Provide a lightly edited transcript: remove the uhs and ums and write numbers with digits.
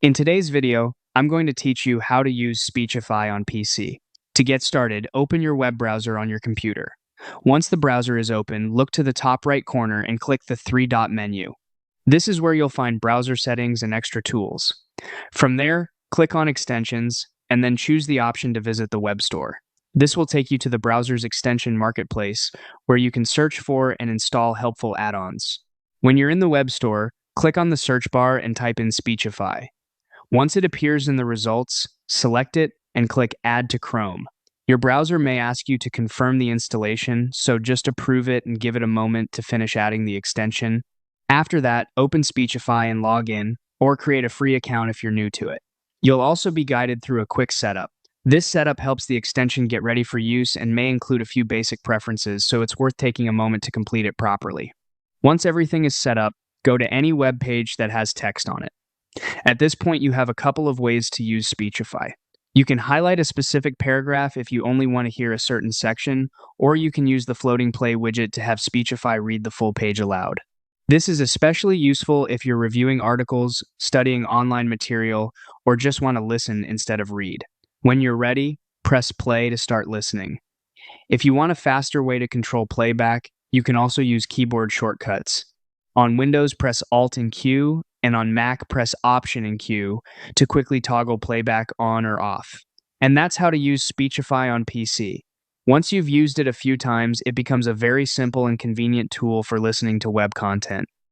In today's video, I'm going to teach you how to use Speechify on PC. To get started, open your web browser on your computer. Once the browser is open, look to the top right corner and click the three-dot menu. This is where you'll find browser settings and extra tools. From there, click on Extensions, and then choose the option to visit the web store. This will take you to the browser's extension marketplace, where you can search for and install helpful add-ons. When you're in the web store, click on the search bar and type in Speechify. Once it appears in the results, select it and click Add to Chrome. Your browser may ask you to confirm the installation, so just approve it and give it a moment to finish adding the extension. After that, open Speechify and log in, or create a free account if you're new to it. You'll also be guided through a quick setup. This setup helps the extension get ready for use and may include a few basic preferences, so it's worth taking a moment to complete it properly. Once everything is set up, go to any web page that has text on it. At this point, you have a couple of ways to use Speechify. You can highlight a specific paragraph if you only want to hear a certain section, or you can use the floating play widget to have Speechify read the full page aloud. This is especially useful if you're reviewing articles, studying online material, or just want to listen instead of read. When you're ready, press play to start listening. If you want a faster way to control playback, you can also use keyboard shortcuts. On Windows, press Alt and Q, and on Mac, press Option and Q to quickly toggle playback on or off. And that's how to use Speechify on PC. Once you've used it a few times, it becomes a very simple and convenient tool for listening to web content.